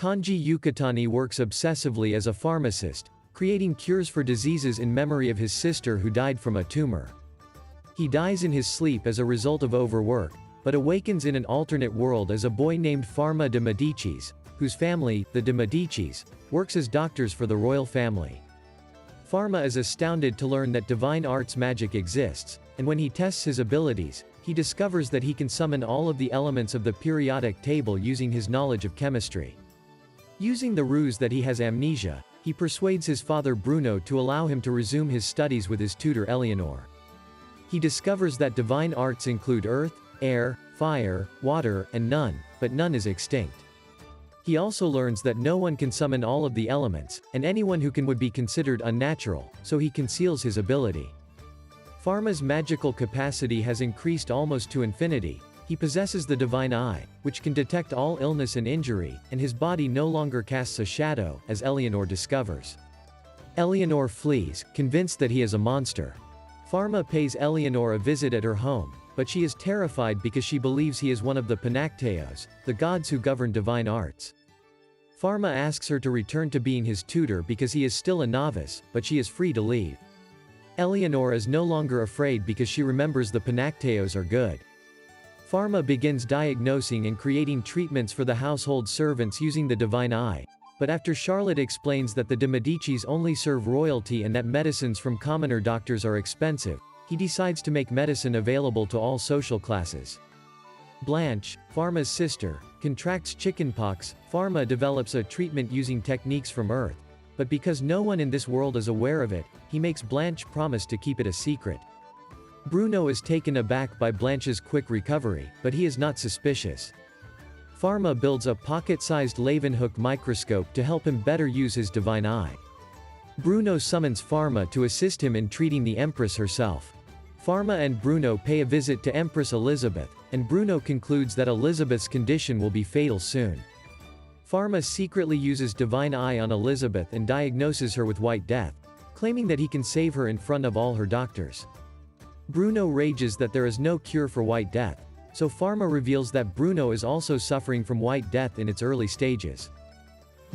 Kanji Yukatani works obsessively as a pharmacist, creating cures for diseases in memory of his sister who died from a tumor. He dies in his sleep as a result of overwork, but awakens in an alternate world as a boy named Pharma de Medicis, whose family, the de Medicis, works as doctors for the royal family. Pharma is astounded to learn that divine arts magic exists, and when he tests his abilities, he discovers that he can summon all of the elements of the periodic table using his knowledge of chemistry. Using the ruse that he has amnesia, he persuades his father Bruno to allow him to resume his studies with his tutor Eleanor. He discovers that divine arts include earth, air, fire, water, and none, but none is extinct. He also learns that no one can summon all of the elements, and anyone who can would be considered unnatural, so he conceals his ability. Pharma's magical capacity has increased almost to infinity. He possesses the divine eye, which can detect all illness and injury, and his body no longer casts a shadow, as Eleanor discovers. Eleanor flees, convinced that he is a monster. Pharma pays Eleanor a visit at her home, but she is terrified because she believes he is one of the Panacteos, the gods who govern divine arts. Pharma asks her to return to being his tutor because he is still a novice, but she is free to leave. Eleanor is no longer afraid because she remembers the Panacteos are good. Pharma begins diagnosing and creating treatments for the household servants using the divine eye, but after Charlotte explains that the de Medicis only serve royalty and that medicines from commoner doctors are expensive, he decides to make medicine available to all social classes. Blanche, Pharma's sister, contracts chickenpox. Pharma develops a treatment using techniques from Earth, but because no one in this world is aware of it, he makes Blanche promise to keep it a secret. Bruno is taken aback by Blanche's quick recovery, but he is not suspicious. Pharma builds a pocket-sized Leeuwenhoek microscope to help him better use his divine eye. Bruno summons Pharma to assist him in treating the Empress herself. Pharma and Bruno pay a visit to Empress Elizabeth, and Bruno concludes that Elizabeth's condition will be fatal soon. Pharma secretly uses divine eye on Elizabeth and diagnoses her with White Death, claiming that he can save her in front of all her doctors. Bruno rages that there is no cure for White Death, so Pharma reveals that Bruno is also suffering from White Death in its early stages.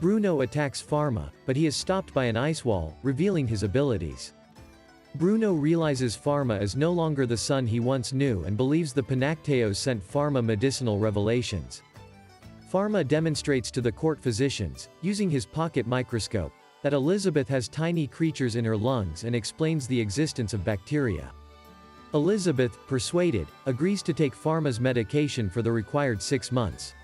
Bruno attacks Pharma, but he is stopped by an ice wall, revealing his abilities. Bruno realizes Pharma is no longer the son he once knew and believes the Panacteos sent Pharma medicinal revelations. Pharma demonstrates to the court physicians, using his pocket microscope, that Elizabeth has tiny creatures in her lungs and explains the existence of bacteria. Elizabeth, persuaded, agrees to take Pharma's medication for the required 6 months.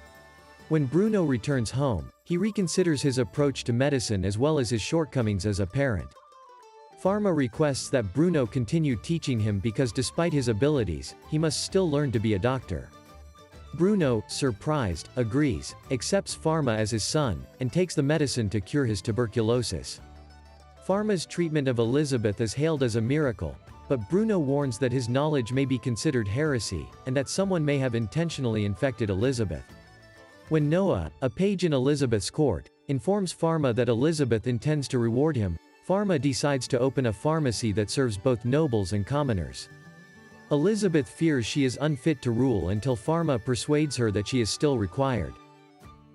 When Bruno returns home, he reconsiders his approach to medicine as well as his shortcomings as a parent. Pharma requests that Bruno continue teaching him because despite his abilities, he must still learn to be a doctor. Bruno, surprised, agrees, accepts Pharma as his son, and takes the medicine to cure his tuberculosis. Pharma's treatment of Elizabeth is hailed as a miracle, but Bruno warns that his knowledge may be considered heresy, and that someone may have intentionally infected Elizabeth. When Noah, a page in Elizabeth's court, informs Pharma that Elizabeth intends to reward him, Pharma decides to open a pharmacy that serves both nobles and commoners. Elizabeth fears she is unfit to rule until Pharma persuades her that she is still required.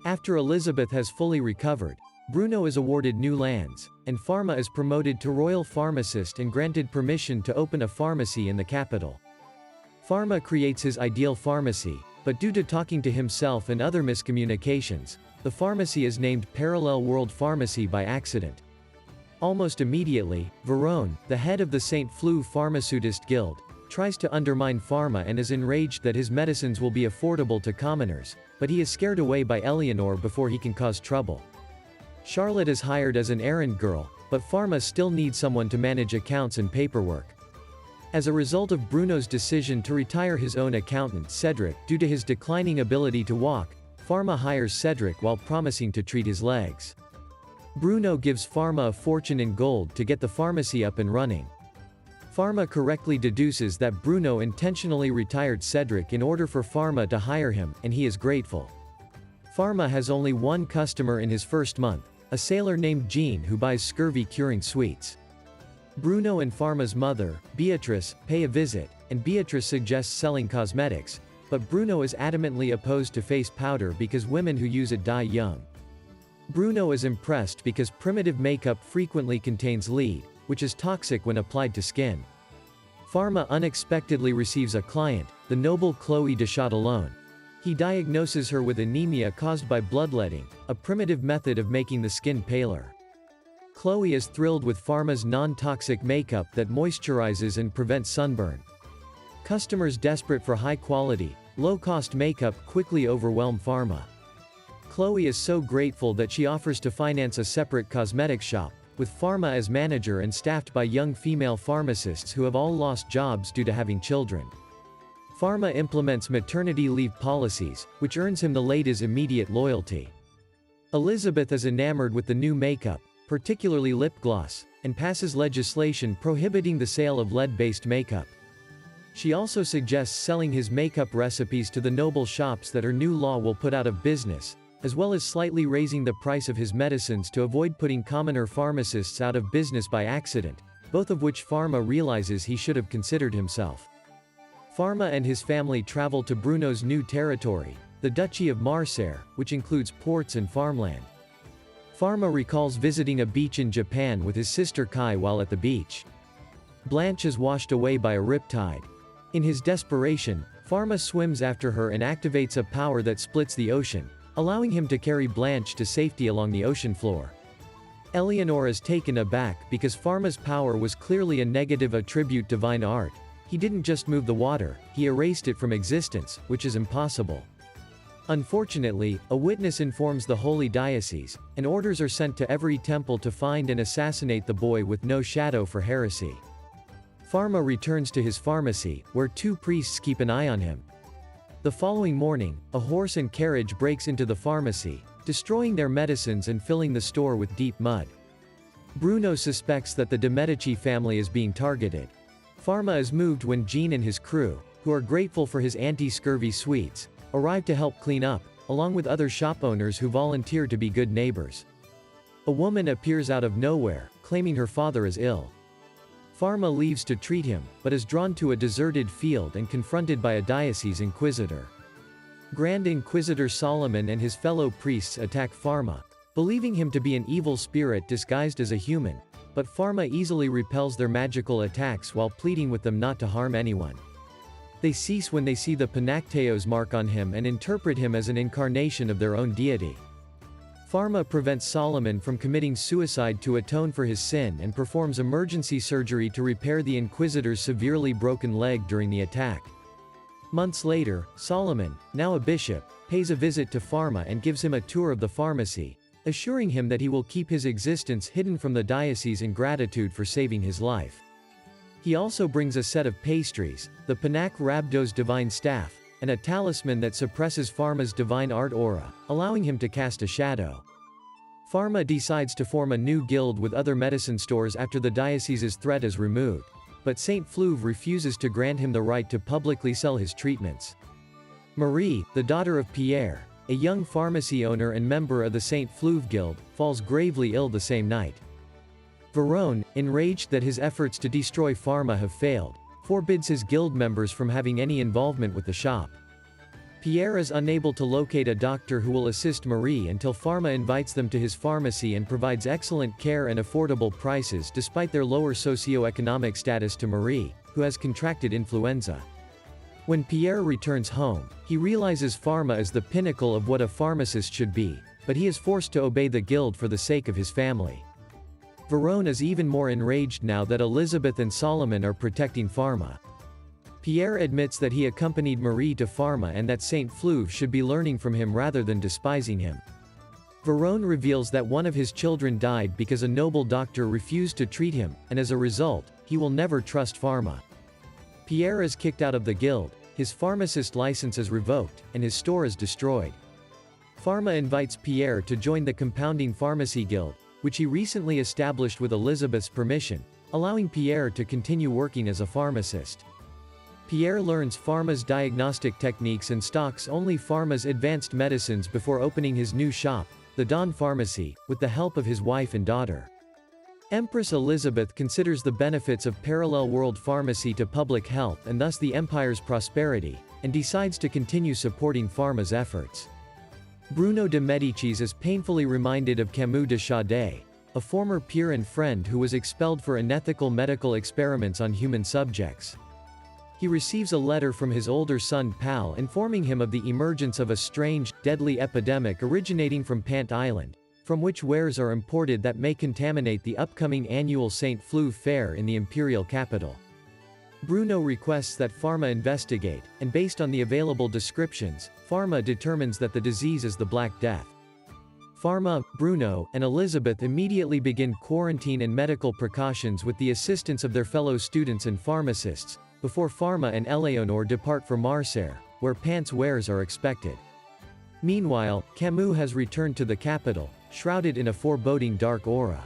After Elizabeth has fully recovered, Bruno is awarded new lands, and Pharma is promoted to royal pharmacist and granted permission to open a pharmacy in the capital. Pharma creates his ideal pharmacy, but due to talking to himself and other miscommunications, the pharmacy is named Paralle World Pharmacy by accident. Almost immediately, Verone, the head of the St. Fleu Pharmaceutist Guild, tries to undermine Pharma and is enraged that his medicines will be affordable to commoners, but he is scared away by Eleanor before he can cause trouble. Charlotte is hired as an errand girl, but Pharma still needs someone to manage accounts and paperwork. As a result of Bruno's decision to retire his own accountant Cedric due to his declining ability to walk, Pharma hires Cedric while promising to treat his legs. Bruno gives Pharma a fortune in gold to get the pharmacy up and running. Pharma correctly deduces that Bruno intentionally retired Cedric in order for Pharma to hire him, and he is grateful. Pharma has only one customer in his first month, a sailor named Jean who buys scurvy-curing sweets. Bruno and Pharma's mother, Beatrice, pay a visit, and Beatrice suggests selling cosmetics, but Bruno is adamantly opposed to face powder because women who use it die young. Bruno is impressed because primitive makeup frequently contains lead, which is toxic when applied to skin. Pharma unexpectedly receives a client, the noble Chloe de Châtillon. He diagnoses her with anemia caused by bloodletting, a primitive method of making the skin paler. Chloe is thrilled with Pharma's non-toxic makeup that moisturizes and prevents sunburn. Customers desperate for high-quality, low-cost makeup quickly overwhelm Pharma. Chloe is so grateful that she offers to finance a separate cosmetic shop, with Pharma as manager and staffed by young female pharmacists who have all lost jobs due to having children. Pharma implements maternity leave policies, which earns him the lady's immediate loyalty. Elizabeth is enamored with the new makeup, particularly lip gloss, and passes legislation prohibiting the sale of lead-based makeup. She also suggests selling his makeup recipes to the noble shops that her new law will put out of business, as well as slightly raising the price of his medicines to avoid putting commoner pharmacists out of business by accident, both of which Pharma realizes he should have considered himself. Pharma and his family travel to Bruno's new territory, the Duchy of Marseille, which includes ports and farmland. Pharma recalls visiting a beach in Japan with his sister Kai while at the beach. Blanche is washed away by a riptide. In his desperation, Pharma swims after her and activates a power that splits the ocean, allowing him to carry Blanche to safety along the ocean floor. Eleanor is taken aback because Pharma's power was clearly a negative attribute to divine art. He didn't just move the water, he erased it from existence, which is impossible. Unfortunately, a witness informs the Holy Diocese, and orders are sent to every temple to find and assassinate the boy with no shadow for heresy. Pharma returns to his pharmacy, where two priests keep an eye on him. The following morning, a horse and carriage breaks into the pharmacy, destroying their medicines and filling the store with deep mud. Bruno suspects that the de Medici family is being targeted. Pharma is moved when Jean and his crew, who are grateful for his anti-scurvy sweets, arrive to help clean up, along with other shop owners who volunteer to be good neighbors. A woman appears out of nowhere, claiming her father is ill. Pharma leaves to treat him, but is drawn to a deserted field and confronted by a diocese inquisitor. Grand Inquisitor Solomon and his fellow priests attack Pharma, believing him to be an evil spirit disguised as a human, but Pharma easily repels their magical attacks while pleading with them not to harm anyone. They cease when they see the Panacteos mark on him and interpret him as an incarnation of their own deity. Pharma prevents Solomon from committing suicide to atone for his sin and performs emergency surgery to repair the Inquisitor's severely broken leg during the attack. Months later, Solomon, now a bishop, pays a visit to Pharma and gives him a tour of the pharmacy, assuring him that he will keep his existence hidden from the diocese in gratitude for saving his life. He also brings a set of pastries, the Panac Rabdo's divine staff, and a talisman that suppresses Pharma's divine art aura, allowing him to cast a shadow. Pharma decides to form a new guild with other medicine stores after the diocese's threat is removed, but Saint Fleuve refuses to grant him the right to publicly sell his treatments. Marie, the daughter of Pierre, a young pharmacy owner and member of the Saint Fleuve Guild, falls gravely ill the same night. Varone, enraged that his efforts to destroy Pharma have failed, forbids his guild members from having any involvement with the shop. Pierre is unable to locate a doctor who will assist Marie until Pharma invites them to his pharmacy and provides excellent care and affordable prices despite their lower socioeconomic status to Marie, who has contracted influenza. When Pierre returns home, he realizes Pharma is the pinnacle of what a pharmacist should be, but he is forced to obey the guild for the sake of his family. Varone is even more enraged now that Elizabeth and Solomon are protecting Pharma. Pierre admits that he accompanied Marie to Pharma and that Saint Fleuve should be learning from him rather than despising him. Varone reveals that one of his children died because a noble doctor refused to treat him, and as a result, he will never trust Pharma. Pierre is kicked out of the guild, his pharmacist license is revoked, and his store is destroyed. Pharma invites Pierre to join the Compounding Pharmacy Guild, which he recently established with Elizabeth's permission, allowing Pierre to continue working as a pharmacist. Pierre learns Pharma's diagnostic techniques and stocks only Pharma's advanced medicines before opening his new shop, the Dawn Pharmacy, with the help of his wife and daughter. Empress Elizabeth considers the benefits of parallel world pharmacy to public health and thus the empire's prosperity, and decides to continue supporting Pharma's efforts. Bruno de Medicis is painfully reminded of Camus de Chaudet, a former peer and friend who was expelled for unethical medical experiments on human subjects. He receives a letter from his older son Paralle informing him of the emergence of a strange, deadly epidemic originating from Pant Island, from which wares are imported that may contaminate the upcoming annual St. Fleuve fair in the imperial capital. Bruno requests that Pharma investigate, and based on the available descriptions, Pharma determines that the disease is the Black Death. Pharma, Bruno, and Elizabeth immediately begin quarantine and medical precautions with the assistance of their fellow students and pharmacists, before Pharma and Eleonore depart for Marseille, where Pant's wares are expected. Meanwhile, Camus has returned to the capital, shrouded in a foreboding dark aura.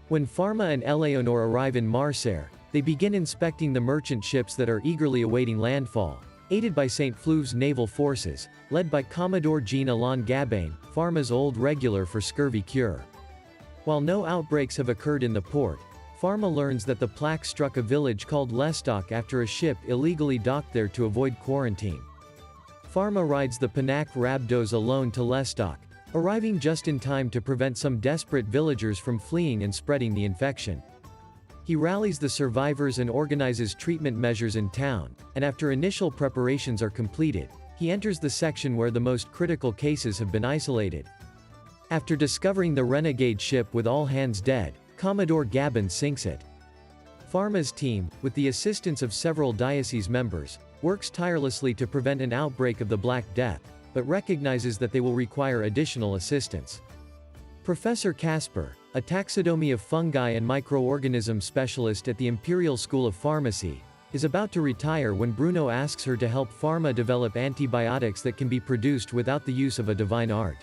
When Pharma and Eleonore arrive in Marseille, they begin inspecting the merchant ships that are eagerly awaiting landfall, aided by St. Fleuve's naval forces, led by Commodore Jean-Alain Gabin, Pharma's old regular for scurvy cure. While no outbreaks have occurred in the port, Pharma learns that the plague struck a village called Lestock after a ship illegally docked there to avoid quarantine. Pharma rides the Panac Rabdos alone to Lestock, arriving just in time to prevent some desperate villagers from fleeing and spreading the infection. He rallies the survivors and organizes treatment measures in town, and after initial preparations are completed, he enters the section where the most critical cases have been isolated. After discovering the renegade ship with all hands dead, Commodore Gabin sinks it. Pharma's team, with the assistance of several diocese members, works tirelessly to prevent an outbreak of the Black Death, but recognizes that they will require additional assistance. Professor Casper, a taxidermy of fungi and microorganisms specialist at the Imperial School of Pharmacy, is about to retire when Bruno asks her to help Pharma develop antibiotics that can be produced without the use of a divine art.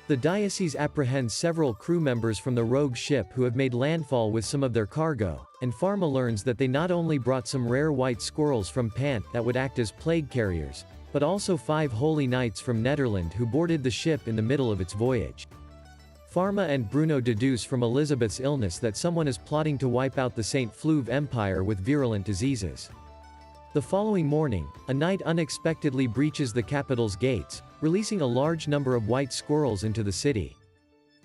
The diocese apprehends several crew members from the rogue ship who have made landfall with some of their cargo, and Pharma learns that they not only brought some rare white squirrels from Pant that would act as plague carriers, but also 5 holy knights from Netherland who boarded the ship in the middle of its voyage. Pharma and Bruno deduce from Elizabeth's illness that someone is plotting to wipe out the St. Fleuve Empire with virulent diseases. The following morning, a knight unexpectedly breaches the capital's gates, releasing a large number of white squirrels into the city.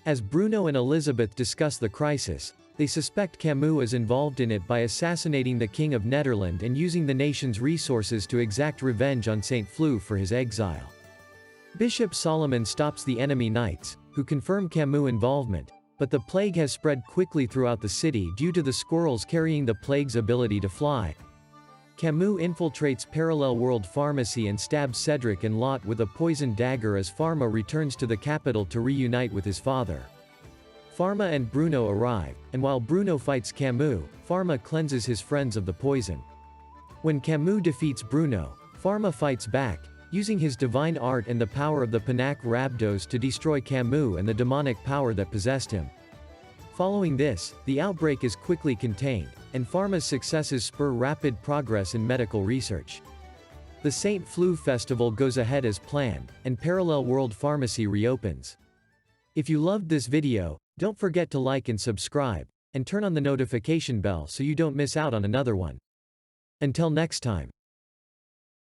As Bruno and Elizabeth discuss the crisis, they suspect Camus is involved in it by assassinating the King of Netherland and using the nation's resources to exact revenge on St. Fleuve for his exile. Bishop Solomon stops the enemy knights, who confirm Camus' involvement, but the plague has spread quickly throughout the city due to the squirrels carrying the plague's ability to fly. Camus infiltrates Parallel World Pharmacy and stabs Cedric and Lot with a poisoned dagger as Pharma returns to the capital to reunite with his father. Pharma and Bruno arrive, and while Bruno fights Camus, Pharma cleanses his friends of the poison. When Camus defeats Bruno, Pharma fights back, using his divine art and the power of the Panac Rabdos to destroy Camus and the demonic power that possessed him. Following this, the outbreak is quickly contained, and Pharma's successes spur rapid progress in medical research. The St. Fleuve Festival goes ahead as planned, and Parallel World Pharmacy reopens. If you loved this video, don't forget to like and subscribe, and turn on the notification bell so you don't miss out on another one. Until next time.